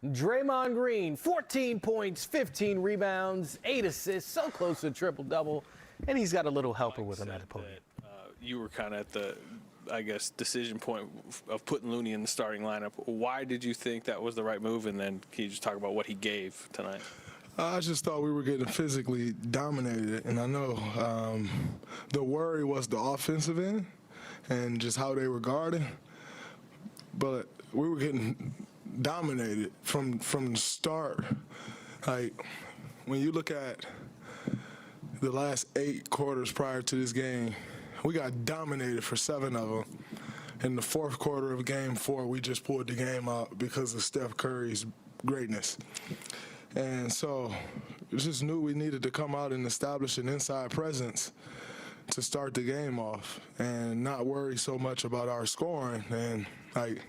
Draymond Green, 14 points, 15 rebounds, 8 assists, so close to triple-double, and he's got a little helper with him at the podium. You were kind of at the, I guess, decision point of putting Looney in the starting lineup. Why did you think that was the right move? And then can you just talk about what he gave tonight? I just thought we were getting physically dominated, and I know the worry was the offensive end and just how they were guarding, but we were getting dominated from the start. Like, when you look at the last 8 quarters prior to this game, we got dominated for 7 of them. In the fourth quarter of Game 4, we just pulled the game out because of Steph Curry's greatness. And so we just knew we needed to come out and establish an inside presence to start the game off and not worry so much about our scoring. And, like,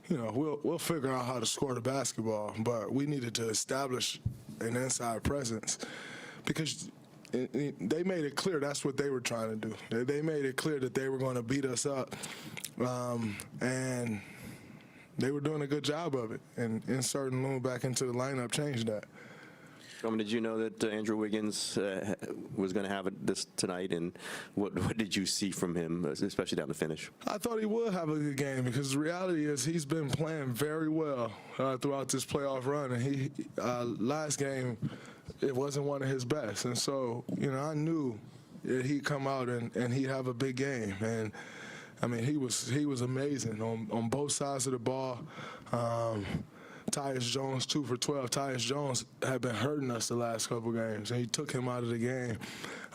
you know, we'll figure out how to score the basketball, but we needed to establish an inside presence because they made it clear that's what they were trying to do. They made it clear that they were going to beat us up, and they were doing a good job of it. And inserting Loon back into the lineup changed that. Did you know that Andrew Wiggins was going to have it this tonight, and what did you see from him, especially down the finish? I thought he would have a good game because the reality is he's been playing very well throughout this playoff run, and he last game it wasn't one of his best, and so you know I knew that he'd come out and he'd have a big game, and I mean he was amazing on both sides of the ball. Tyus Jones, 2 for 12. Tyus Jones had been hurting us the last couple games, and he took him out of the game.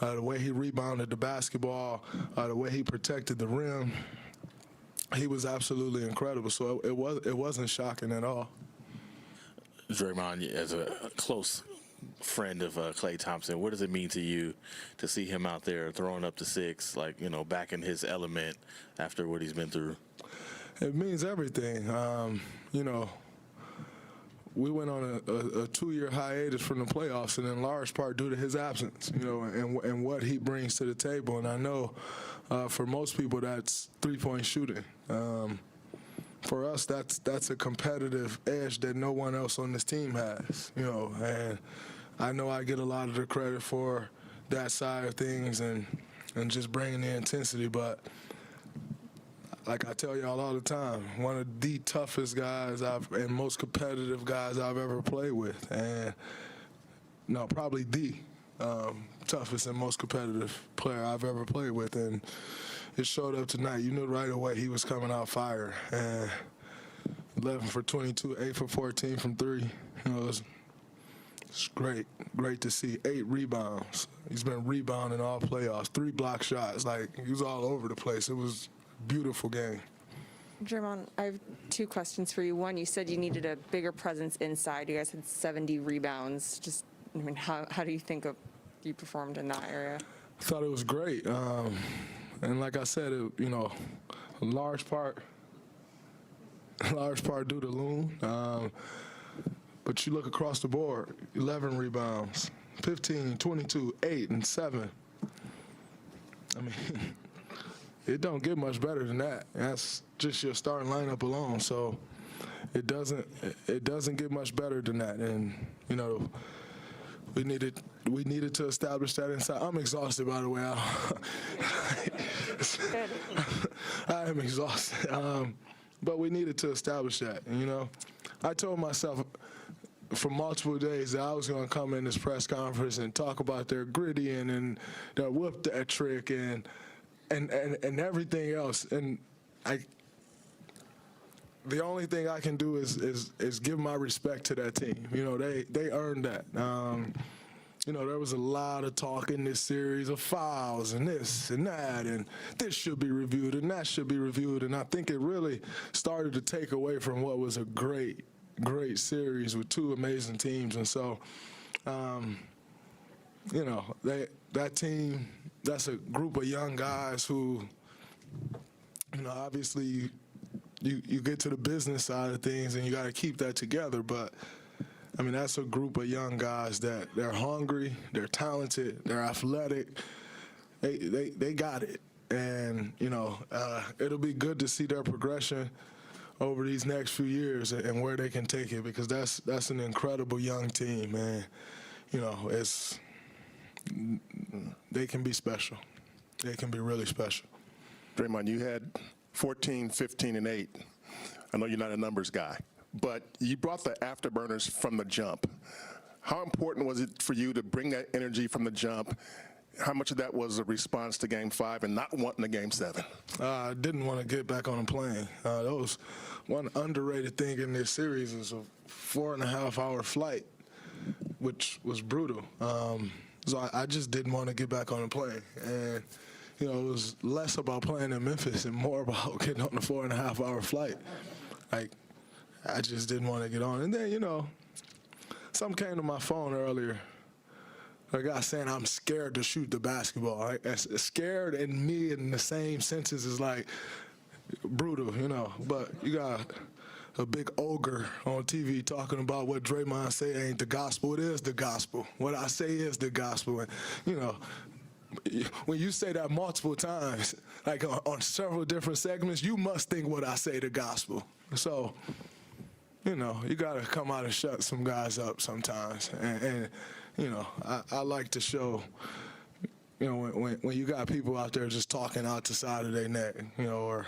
The way he rebounded the basketball, the way he protected the rim, he was absolutely incredible. So it wasn't shocking at all. Draymond, as a close friend of Klay Thompson, what does it mean to you to see him out there throwing up the 6, like, you know, back in his element after what he's been through? It means everything. You know, we went on a 2-year hiatus from the playoffs, and in large part due to his absence, you know, and what he brings to the table. And I know for most people that's three-point shooting. For us, that's a competitive edge that no one else on this team has, you know. And I know I get a lot of the credit for that side of things and just bringing the intensity, but like I tell y'all all the time, one of the toughest guys and most competitive guys I've ever played with. And, no, probably the toughest and most competitive player I've ever played with. And it showed up tonight. You knew right away he was coming out fire. And 11 for 22, 8 for 14 from 3. You know, it's great to see. 8 rebounds. He's been rebounding all playoffs. 3 block shots. Like, he was all over the place. It was beautiful game. Draymond, I have 2 questions for you. One, you said you needed a bigger presence inside. You guys had 70 rebounds. Just, I mean, how do you think you performed in that area? I thought it was great. And like I said, you know, a large part due to Loon. But you look across the board, 11 rebounds, 15, 22, 8, and 7. I mean, it don't get much better than that. That's just your starting lineup alone. So it doesn't get much better than that. And you know, we needed to establish that inside. I'm exhausted, by the way. I am exhausted. But we needed to establish that. And, you know, I told myself for multiple days that I was going to come in this press conference and talk about their grittying and their whoop that trick and everything else. And the only thing I can do is give my respect to that team. You know, they earned that. You know, there was a lot of talk in this series of fouls and this and that, and this should be reviewed and that should be reviewed. And I think it really started to take away from what was a great series with 2 amazing teams. And so, you know, that team, that's a group of young guys who, you know, obviously you get to the business side of things and you got to keep that together. But, I mean, that's a group of young guys that they're hungry, they're talented, they're athletic. They got it. And, you know, it'll be good to see their progression over these next few years and where they can take it, because that's an incredible young team, man. You know, they can be special. They can be really special. Draymond, you had 14, 15, and 8. I know you're not a numbers guy, but you brought the afterburners from the jump. How important was it for you to bring that energy from the jump? How much of that was a response to Game 5 and not wanting a Game 7? I didn't want to get back on a plane. That was one underrated thing in this series is a 4.5-hour flight, which was brutal. So I just didn't want to get back on a plane. And, you know, it was less about playing in Memphis and more about getting on the 4.5-hour flight. Like, I just didn't want to get on. And then, you know, something came to my phone earlier. A guy saying I'm scared to shoot the basketball. Like, scared and me in the same senses is like brutal, you know. But you got a big ogre on TV talking about what Draymond say ain't the gospel. It is the gospel. What I say is the gospel. And, you know, when you say that multiple times, like on several different segments, you must think what I say the gospel. So, you know, you got to come out and shut some guys up sometimes. And you know, I like to show, you know, when you got people out there just talking out the side of their neck, you know, or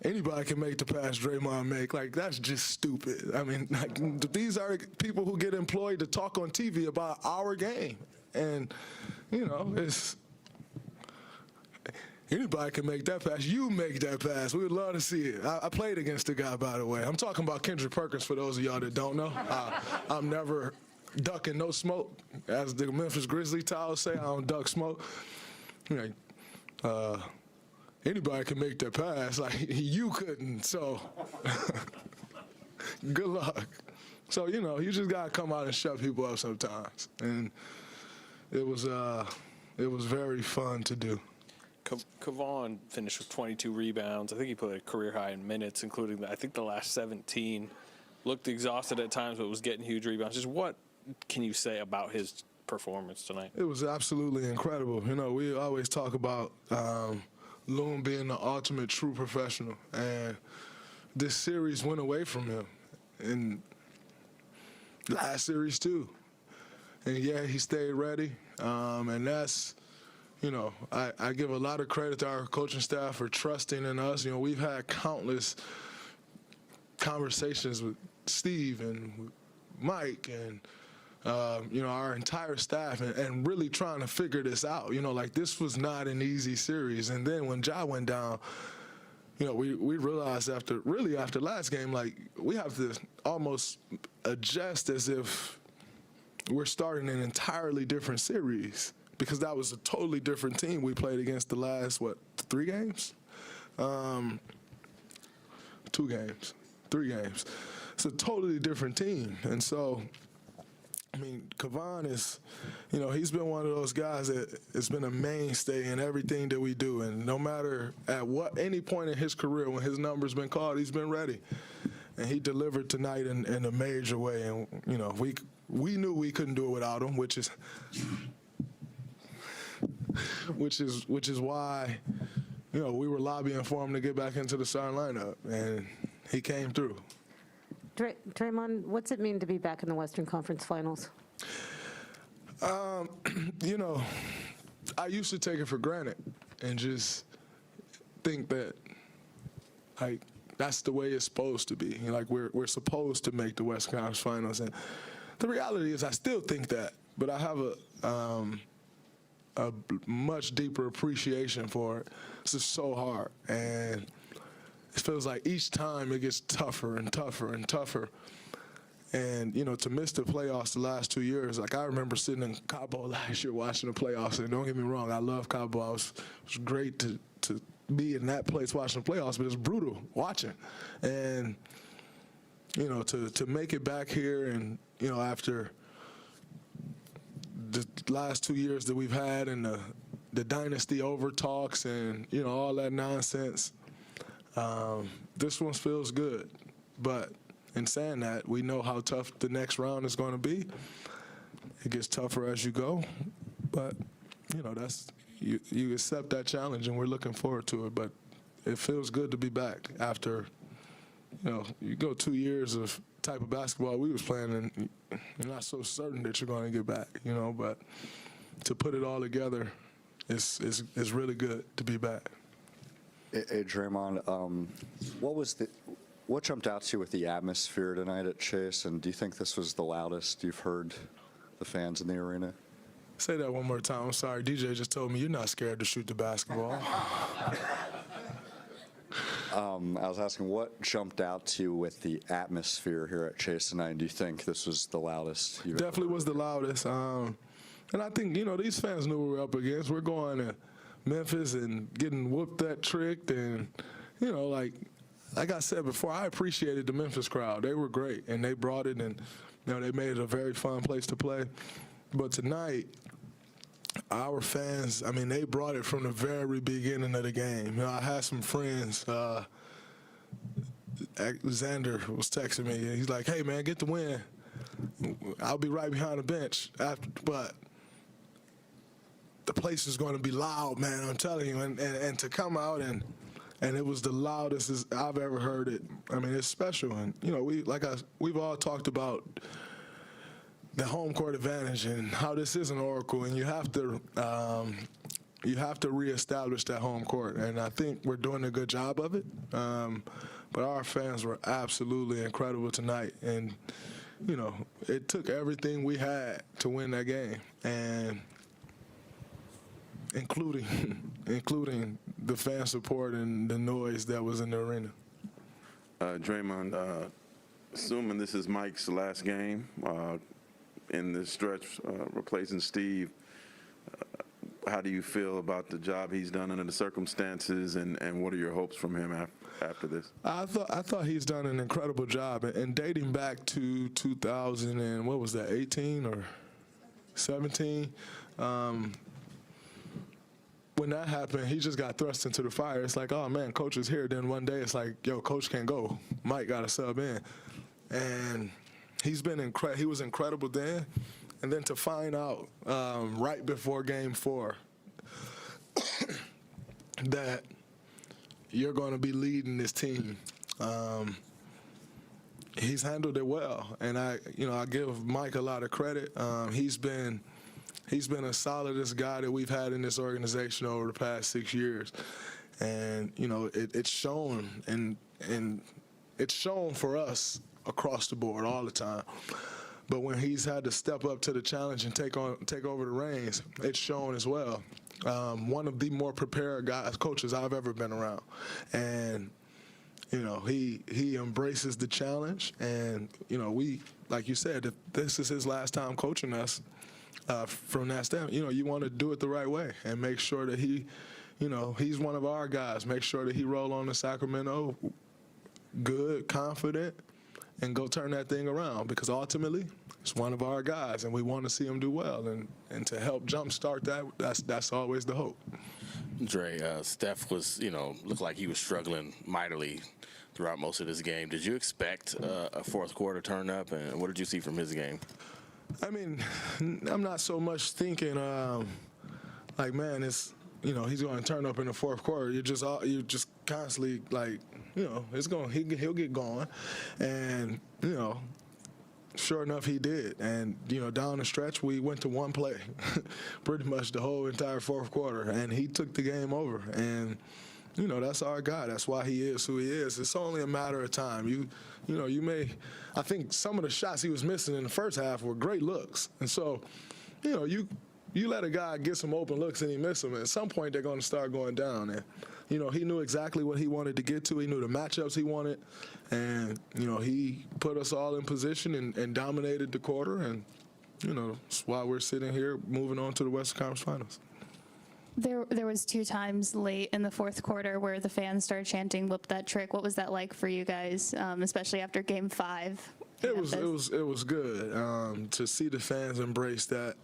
anybody can make the pass Draymond make. Like, that's just stupid. I mean, like, these are people who get employed to talk on TV about our game. And, you know, it's anybody can make that pass. You make that pass. We would love to see it. I played against the guy, by the way. I'm talking about Kendrick Perkins, for those of y'all that don't know. I'm never ducking no smoke. As the Memphis Grizzlies towels say, I don't duck smoke. You know, anybody can make that pass. Like, you couldn't, so good luck. So, you know, you just got to come out and shut people up sometimes. And it was very fun to do. Kevon finished with 22 rebounds. I think he put a career high in minutes, including the last 17. Looked exhausted at times, but was getting huge rebounds. Just what can you say about his performance tonight? It was absolutely incredible. You know, we always talk about Loon being the ultimate true professional, and this series went away from him. And last series too. And yeah, he stayed ready, and that's, you know, I give a lot of credit to our coaching staff for trusting in us. You know, we've had countless conversations with Steve and Mike and, you know, our entire staff and really trying to figure this out. You know, like, this was not an easy series. And then when Ja went down, you know, we realized after last game, like, we have to almost adjust as if we're starting an entirely different series, because that was a totally different team we played against the last, 3 games? 2 games, 3 games. It's a totally different team. And so, I mean, Kevon is, you know, he's been one of those guys that has been a mainstay in everything that we do. And no matter at any point in his career when his number's been called, he's been ready. And he delivered tonight in a major way. And, you know, we knew we couldn't do it without him, which is why, you know, we were lobbying for him to get back into the starting lineup, and he came through. Draymond, what's it mean to be back in the Western Conference Finals? You know, I used to take it for granted and just think that, like, that's the way it's supposed to be. You know, like, we're supposed to make the Western Conference Finals, and the reality is I still think that, but I have a much deeper appreciation for it. It's just so hard, and it feels like each time it gets tougher and tougher and tougher. And, you know, to miss the playoffs the last 2 years, like, I remember sitting in Cabo last year watching the playoffs, and don't get me wrong, I love Cabo. It was great to be in that place watching the playoffs, but it's brutal watching. And, you know, to make it back here and, you know, after the last 2 years that we've had and the dynasty over talks and, you know, all that nonsense, this one feels good. But in saying that, we know how tough the next round is going to be. It gets tougher as you go. But, you know, that's you accept that challenge, and we're looking forward to it. But it feels good to be back after you go 2 years of type of basketball we was playing, and you're not so certain that you're going to get back, but to put it all together, it's really good to be back. Hey, Draymond, what jumped out to you with the atmosphere tonight at Chase, and do you think this was the loudest you've heard the fans in the arena? Say that one more time. I'm sorry. DJ just told me you're not scared to shoot the basketball. I was asking what jumped out to you with the atmosphere here at Chase tonight, and do you think this was the loudest you've Definitely was the loudest. And I think, these fans knew what we were up against. We're going to Memphis and getting whooped that tricked, and, like I said before, I appreciated the Memphis crowd. They were great, and they brought it, and they made it a very fun place to play. But tonight, our fans, they brought it from the very beginning of the game. I had some friends. Xander was texting me, and he's like, "Hey, man, get the win. I'll be right behind the bench after." But the place is going to be loud, man. I'm telling you, and to come out and it was the loudest I've ever heard it. It's special, and we've all talked about the home court advantage and how this is an oracle, and you have to reestablish that home court, and I think we're doing a good job of it. But our fans were absolutely incredible tonight, and it took everything we had to win that game, and including the fan support and the noise that was in the arena. Draymond, assuming this is Mike's last game in this stretch, replacing Steve, how do you feel about the job he's done under the circumstances, and what are your hopes from him after this? I thought he's done an incredible job, and dating back to 2000 and what was that, 18 or 17. When that happened, he just got thrust into the fire. It's like, oh man, coach is here. Then one day it's like, yo, coach can't go. Mike got to sub in, and he's been he was incredible then. And then to find out right before Game 4 that you're going to be leading this team, he's handled it well. And I give Mike a lot of credit. He's been a solidest guy that we've had in this organization over the past 6 years, and it's shown, and it's shown for us across the board all the time. But when he's had to step up to the challenge and take over the reins, it's shown as well. One of the more prepared coaches I've ever been around, and he embraces the challenge. And we, like you said, if this is his last time coaching us. From that standpoint, you want to do it the right way and make sure that he's one of our guys. Make sure that he roll on to Sacramento good, confident, and go turn that thing around, because ultimately it's one of our guys, and we want to see him do well. And to help jumpstart that's always the hope. Dre, Steph was, looked like he was struggling mightily throughout most of this game. Did you expect a fourth quarter turn up, and what did you see from his game? I'm not so much thinking man, it's he's going to turn up in the fourth quarter. You're just constantly he'll get going, and sure enough he did. And down the stretch we went to one play, pretty much the whole entire fourth quarter, and he took the game over. And that's our guy. That's why he is who he is. It's only a matter of time. I think some of the shots he was missing in the first half were great looks. And so, you let a guy get some open looks and he miss them, at some point they're going to start going down. And, he knew exactly what he wanted to get to. He knew the matchups he wanted. And, he put us all in position and dominated the quarter. And, that's why we're sitting here moving on to the Western Conference Finals. There was 2 times late in the fourth quarter where the fans started chanting "Whoop that trick." What was that like for you guys, especially after Game 5? It was good to see the fans embrace that.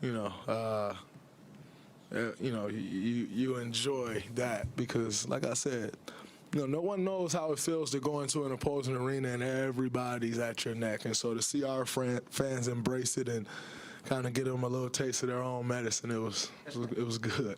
You enjoy that, because, like I said, no one knows how it feels to go into an opposing arena and everybody's at your neck, and so to see our fans embrace it and kind of get them a little taste of their own medicine, it was good.